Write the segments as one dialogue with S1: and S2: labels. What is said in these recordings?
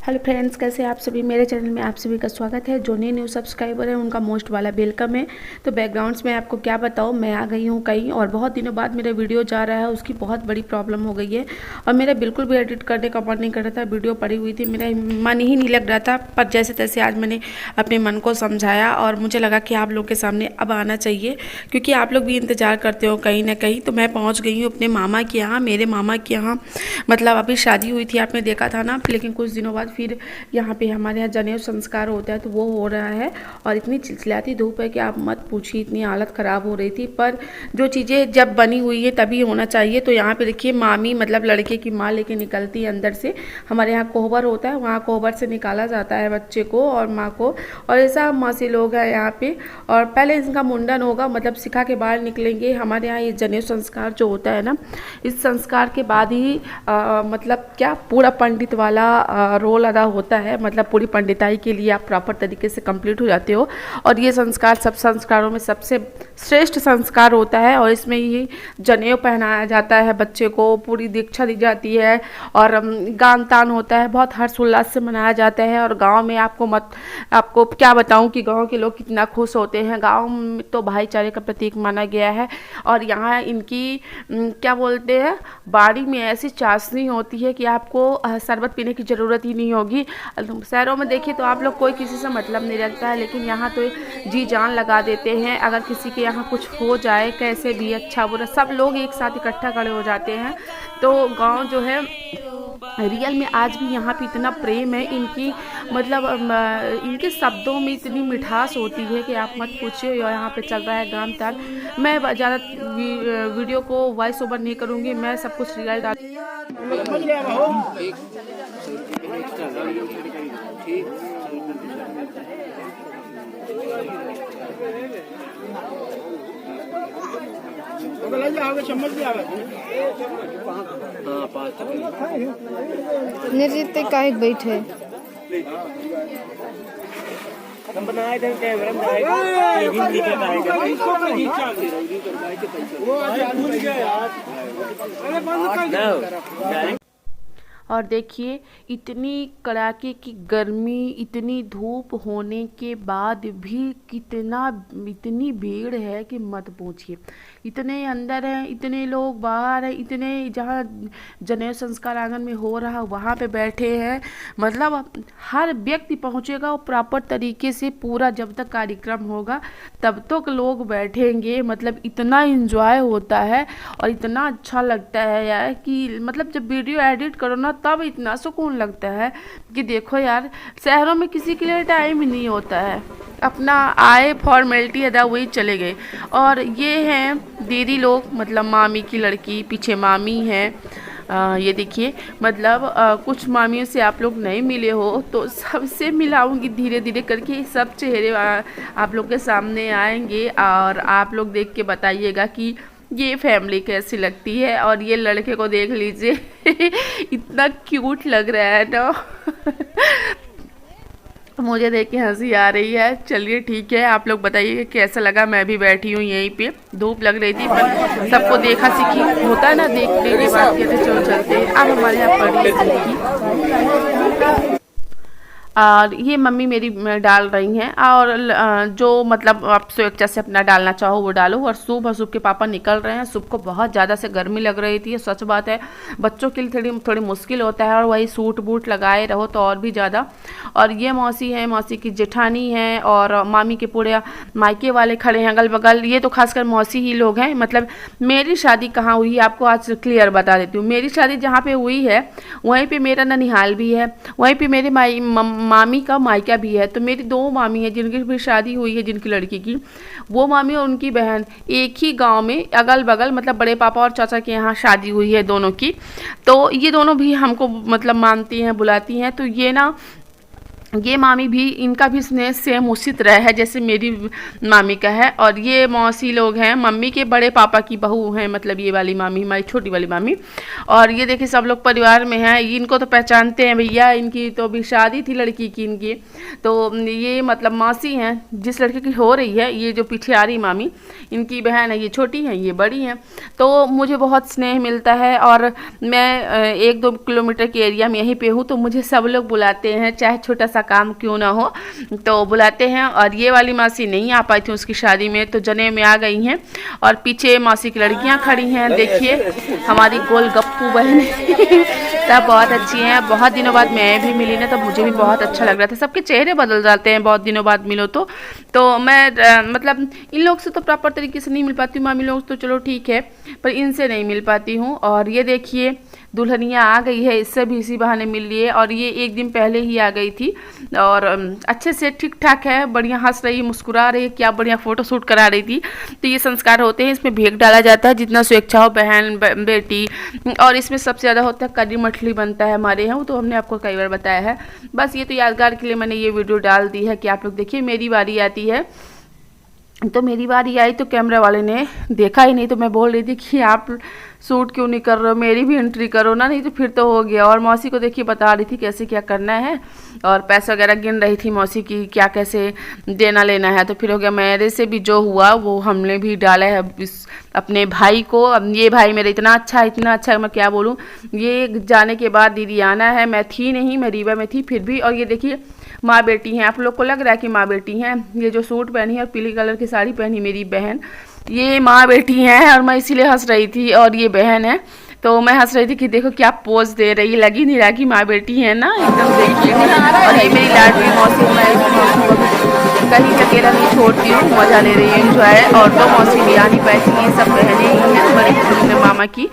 S1: Hello friends, कैसे आप सभी। मेरे चैनल में आप सभी का स्वागत है। जो न्यू सब्सक्राइबर है उनका मोस्ट वाला वेलकम है। तो बैकग्राउंड्स में आपको क्या बताऊँ, मैं आ गई हूँ कहीं और बहुत दिनों बाद मेरा वीडियो जा रहा है, उसकी बहुत बड़ी प्रॉब्लम हो गई है और मेरा बिल्कुल भी एडिट करने का मन नहीं कर रहा था। वीडियो पड़ी हुई थी, मेरा मन ही नहीं लग रहा था, पर जैसे तैसे आज मैंने अपने मन को समझाया और मुझे लगा कि आप लोग के सामने अब आना चाहिए, क्योंकि आप लोग भी इंतज़ार करते हो कहीं ना कहीं। तो मैं पहुँच गई हूँ अपने मामा के यहाँ, मेरे मामा के यहाँ। मतलब अभी शादी हुई थी, आपने देखा था ना, लेकिन कुछ दिनों बाद फिर यहाँ पे हमारे यहाँ जनेऊ संस्कार होता है, तो वो हो रहा है। और इतनी चिलचिलाती धूप है कि आप मत पूछिए, इतनी हालत ख़राब हो रही थी। पर जो चीज़ें जब बनी हुई है तभी होना चाहिए। तो यहाँ पे देखिए मामी, मतलब लड़के की माँ लेके निकलती है अंदर से। हमारे यहाँ कोहबर होता है, वहाँ कोहबर से निकाला जाता है बच्चे को और माँ को। और ऐसा मासी लोग हैं यहाँ पे। और पहले इनका मुंडन होगा, मतलब सिखा के बाहर निकलेंगे। हमारे यहाँ ये जनेऊ संस्कार जो होता है ना, इस संस्कार के बाद ही मतलब क्या पूरा पंडित वाला रोल अदा होता है। मतलब पूरी पंडिताई के लिए आप प्रॉपर तरीके से कंप्लीट हो जाते हो। और ये संस्कार सब संस्कारों में सबसे श्रेष्ठ संस्कार होता है। और इसमें ये जनेऊ पहनाया जाता है बच्चे को, पूरी दीक्षा दी जाती है और गान तान होता है, बहुत हर्षोल्लास से मनाया जाता है। और गांव में आपको क्या बताऊं कि गांव के लोग कितना खुश होते हैं। गांव में तो भाईचारे का प्रतीक माना गया है। और यहाँ इनकी क्या बोलते हैं, बाड़ी में ऐसी चाशनी होती है कि आपको शरबत पीने की ज़रूरत ही नहीं होगी। शहरों में देखिए तो आप लोग कोई किसी से मतलब नहीं रखता है, लेकिन यहाँ तो जी जान लगा देते हैं। अगर किसी के यहाँ कुछ हो जाए, कैसे भी अच्छा बुरा, सब लोग एक साथ इकट्ठा खड़े हो जाते हैं। तो गांव जो है रियल में आज भी यहाँ पे इतना प्रेम है इनकी, मतलब इनके शब्दों में इतनी मिठास होती है कि आप मत पूछिए। और यहाँ पे चल रहा है गान तान। मैं ज़्यादा वीडियो को वॉइस ओवर नहीं करूँगी, मैं सब कुछ रियल डाल।
S2: नृत्य का एक बैठे
S3: बनाए थे कैमरा में।
S1: और देखिए इतनी कड़ाके की गर्मी, इतनी धूप होने के बाद भी इतनी भीड़ है कि मत पूछिए। इतने अंदर हैं, इतने लोग बाहर हैं, इतने जहाँ जनेऊ संस्कार आंगन में हो रहा वहाँ पे बैठे हैं। मतलब हर व्यक्ति पहुँचेगा और प्रॉपर तरीके से पूरा जब तक कार्यक्रम होगा तब तक लोग बैठेंगे। मतलब इतना एंजॉय होता है और इतना अच्छा लगता है यार कि मतलब जब वीडियो एडिट करो ना तब इतना सुकून लगता है कि देखो यार, शहरों में किसी के लिए टाइम ही नहीं होता है, अपना आए फॉर्मेलिटी अदा हुई चले गए। और ये हैं दीदी लोग, मतलब मामी की लड़की, पीछे मामी हैं। ये देखिए, मतलब कुछ मामियों से आप लोग नहीं मिले हो तो सबसे मिलाऊंगी धीरे धीरे करके। सब चेहरे आप लोग के सामने आएंगे और आप लोग देख के बताइएगा कि ये फैमिली कैसी लगती है। और ये लड़के को देख लीजिए इतना क्यूट लग रहा है ना मुझे देख के हंसी आ रही है। चलिए ठीक है, आप लोग बताइए कैसा लगा। मैं भी बैठी हूँ यहीं पे, धूप लग रही थी पर सबको देखा सीखी होता है ना, देखने के बाद कहते चलो चलते हैं। अब हमारे यहाँ पड़ी और ये मम्मी मेरी डाल रही हैं। और जो मतलब आप स्वेच्छा से अपना डालना चाहो वो डालो। और शुभ के पापा निकल रहे हैं। शुभ को बहुत ज़्यादा से गर्मी लग रही थी, सच बात है। बच्चों के लिए थोड़ी मुश्किल होता है, और वही सूट बूट लगाए रहो तो और भी ज़्यादा। और ये मौसी है, मौसी की जेठानी है, और मामी के पूरे मायके वाले खड़े हैं अगल बगल। ये तो खासकर मौसी ही लोग हैं। मतलब मेरी शादी कहाँ हुई है आपको आज क्लियर बता देती हूँ। मेरी शादी जहाँ पे हुई है वहीं पे मेरा ननिहाल भी है, वहीं पे मेरे मामी का मायका भी है। तो मेरी दो मामी है जिनकी भी शादी हुई है, जिनकी लड़की की, वो मामी और उनकी बहन एक ही गांव में अगल बगल, मतलब बड़े पापा और चाचा के यहाँ शादी हुई है दोनों की। तो ये दोनों भी हमको मतलब मानती हैं, बुलाती हैं। तो ये ना ये मामी भी, इनका भी स्नेह सेम उसी तरह है जैसे मेरी मामी का है। और ये मौसी लोग हैं, मम्मी के बड़े पापा की बहू हैं, मतलब ये वाली मामी, हमारी छोटी वाली मामी। और ये देखिए सब लोग परिवार में हैं, इनको तो पहचानते हैं भैया, इनकी तो अभी शादी थी लड़की की इनकी। तो ये मतलब मौसी हैं जिस लड़के की हो रही है, ये जो पीछे आ रही मामी इनकी बहन है, ये छोटी हैं ये बड़ी हैं। तो मुझे बहुत स्नेह मिलता है और मैं 1-2 किलोमीटर के एरिया में यहीं पे हूँ, तो मुझे सब लोग बुलाते हैं, चाहे छोटा सा काम क्यों ना हो तो बुलाते हैं। और ये वाली मासी नहीं आ पाई थी उसकी शादी में, तो जने में आ गई हैं। और पीछे मौसी की लड़कियां खड़ी हैं, देखिए हमारी गोलगप्पू बहन सब बहुत अच्छी हैं। बहुत दिनों बाद मैं भी मिली ना, तो मुझे भी बहुत अच्छा लग रहा था। सबके चेहरे बदल जाते हैं बहुत दिनों बाद मिलो तो मैं मतलब इन लोग से तो प्रॉपर तरीके से नहीं मिल पाती हूँ, मामी लोग तो चलो ठीक है, पर इनसे नहीं मिल पाती हूँ। और ये देखिए दुल्हनिया आ गई है, इससे भी इसी बहाने मिल लिए। और ये 1 दिन पहले ही आ गई थी और अच्छे से ठीक ठाक है, बढ़िया हंस रही, मुस्कुरा रही, क्या बढ़िया फ़ोटो शूट करा रही थी। तो ये संस्कार होते हैं, इसमें भेंट डाला जाता है जितना स्वेच्छा हो, बहन बेटी। और इसमें सबसे ज़्यादा होता है करी मछली बनता है हमारे यहाँ, वो तो हमने आपको कई बार बताया है। बस ये तो यादगार के लिए मैंने ये वीडियो डाल दी है कि आप लोग देखिए। मेरी बारी आती है, तो मेरी बारी आई तो कैमरा वाले ने देखा ही नहीं, तो मैं बोल रही थी कि आप शूट क्यों नहीं कर रहे हो, मेरी भी एंट्री करो ना, नहीं तो फिर तो हो गया। और मौसी को देखिए बता रही थी कैसे क्या करना है, और पैसा वगैरह गिन रही थी मौसी की क्या कैसे देना लेना है। तो फिर हो गया, मेरे से भी जो हुआ वो हमने भी डाला है अपने भाई को। अब ये भाई मेरा इतना अच्छा मैं क्या बोलूँ। ये जाने के बाद दीदी आना है, मैं थी नहीं, मैं रीवा में थी फिर भी। और ये देखिए माँ बेटी हैं, आप लोग को लग रहा है कि माँ बेटी हैं। ये जो सूट पहनी है और पीली कलर की साड़ी पहनी मेरी बहन, ये माँ बेटी हैं। और मैं इसीलिए हंस रही थी, और ये बहन है तो मैं हंस रही थी कि देखो क्या पोज दे रही है, लगी नहीं रहा कि माँ बेटी है ना, एकदम देखिए। और ये मेरी लाडली मौसी, मैं कहीं अकेला नहीं छोड़ती हूँ, मज़ा ले रही है, एंजॉय। और 2 मौसी भी आ नहीं पाई थी, ये सब बहनें ही हैं बड़ी मामा की।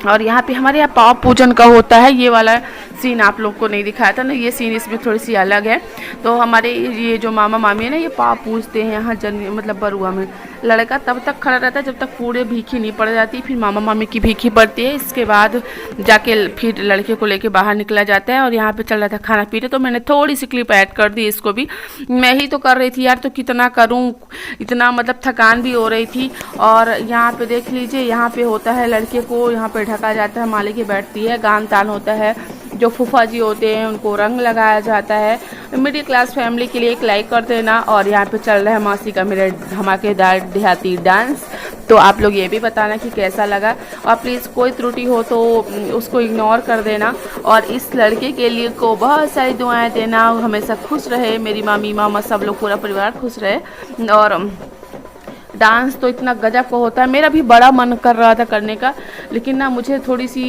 S1: और यहाँ पे हमारे यहाँ पाव पूजन का होता है, ये वाला सीन आप लोग को नहीं दिखाया था ना, ये सीन इसमें थोड़ी सी अलग है। तो हमारे ये जो मामा मामी है ना, ये पाव पूजते हैं यहाँ मतलब बरुआ में। लड़का तब तक खड़ा रहता है जब तक पूरे भीखी नहीं पड़ जाती, फिर मामा मामी की भीखी पड़ती है, इसके बाद जाके फिर लड़के को लेके बाहर निकला जाता है। और यहाँ पे चल रहा था खाना पीने, तो मैंने थोड़ी सी क्लिप ऐड कर दी इसको भी। मैं ही तो कर रही थी यार, तो कितना करूँ, इतना मतलब थकान भी हो रही थी। और यहाँ पे देख लीजिए, यहाँ पे होता है लड़के को यहाँ पे ढका जाता है, माली की बैठती है, गान तान होता है, जो फूफा जी होते हैं उनको रंग लगाया जाता है। मिडिल क्लास फैमिली के लिए एक लाइक कर देना। और यहाँ पे चल रहा है मौसी का मेरा धमाकेदार देहाती डांस, तो आप लोग ये भी बताना कि कैसा लगा। और प्लीज़ कोई त्रुटि हो तो उसको इग्नोर कर देना। और इस लड़के के लिए को बहुत सारी दुआएं देना, हमेशा खुश रहे, मेरी मामी मामा सब लोग पूरा परिवार खुश रहे। और डांस तो इतना गजब का होता है, मेरा भी बड़ा मन कर रहा था करने का, लेकिन ना मुझे थोड़ी सी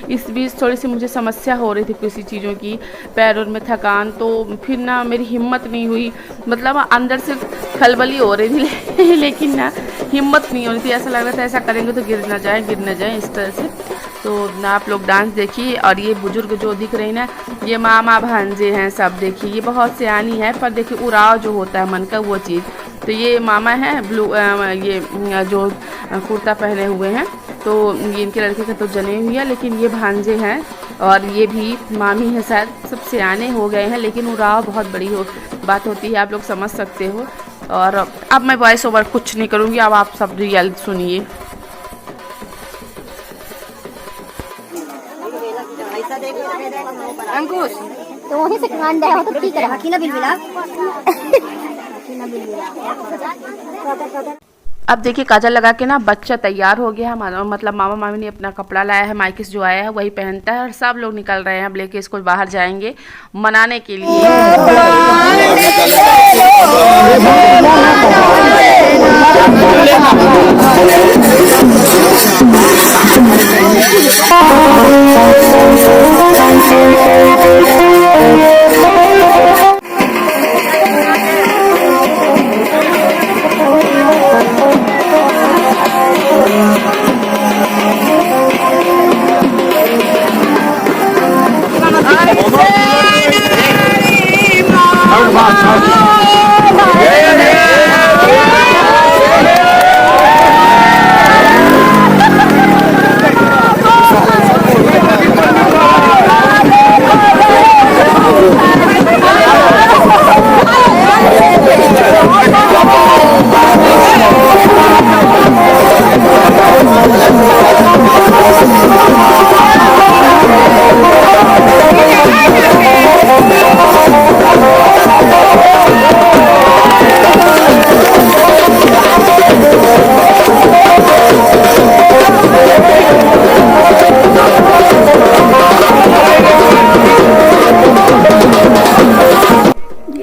S1: इस बीच थोड़ी सी मुझे समस्या हो रही थी किसी चीज़ों की, पैरों में थकान, तो फिर ना मेरी हिम्मत नहीं हुई। मतलब अंदर से खलबली हो रही थी लेकिन ना हिम्मत नहीं हो रही थी, ऐसा लग रहा था ऐसा करेंगे तो गिर ना जाए इस तरह से। तो ना आप लोग डांस देखिए। और ये बुजुर्ग जो दिख रही ना, ये मामा भांजे हैं सब, देखिए ये बहुत सियानी है, पर देखिए उड़ाव जो होता है मन का वो चीज़। तो ये मामा है ब्लू, ये जो कुर्ता पहने हुए हैं, तो ये इनके लड़के का तो जने हुई है, लेकिन ये भांजे हैं और ये भी मामी है, शायद सब सियाने हो गए हैं, लेकिन उड़ाव बहुत बड़ी बात होती है, आप लोग समझ सकते हो। और अब मैं वॉइस ओवर कुछ नहीं करूँगी, अब आप सब रियल सुनिए।
S4: अंकुश तो वहीं से खान जाए हो तो ठीक है, हकीना बिलबिला
S1: अब देखिए काजल लगा के ना बच्चा तैयार हो गया है, मतलब मामा मामी ने अपना कपड़ा लाया है, माइकिस जो आया है वही पहनता है, और सब लोग निकल रहे हैं अब लेके इसको बाहर जाएंगे मनाने के लिए।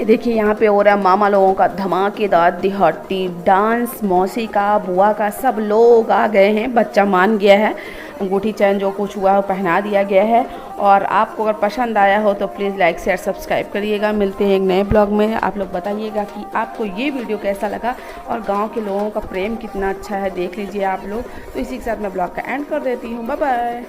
S1: देखिए यहाँ पे हो रहा है मामा लोगों का धमाकेदार दिहाड़ी डांस। मौसी का, बुआ का, सब लोग आ गए हैं। बच्चा मान गया है, अंगूठी चैन जो कुछ हुआ है वो पहना दिया गया है। और आपको अगर पसंद आया हो तो प्लीज़ लाइक शेयर सब्सक्राइब करिएगा। मिलते हैं एक नए ब्लॉग में। आप लोग बताइएगा कि आपको ये वीडियो कैसा लगा और गाँव के लोगों का प्रेम कितना अच्छा है, देख लीजिए आप लोग। तो इसी के साथ मैं ब्लॉग का एंड कर देती हूँ। Bye bye.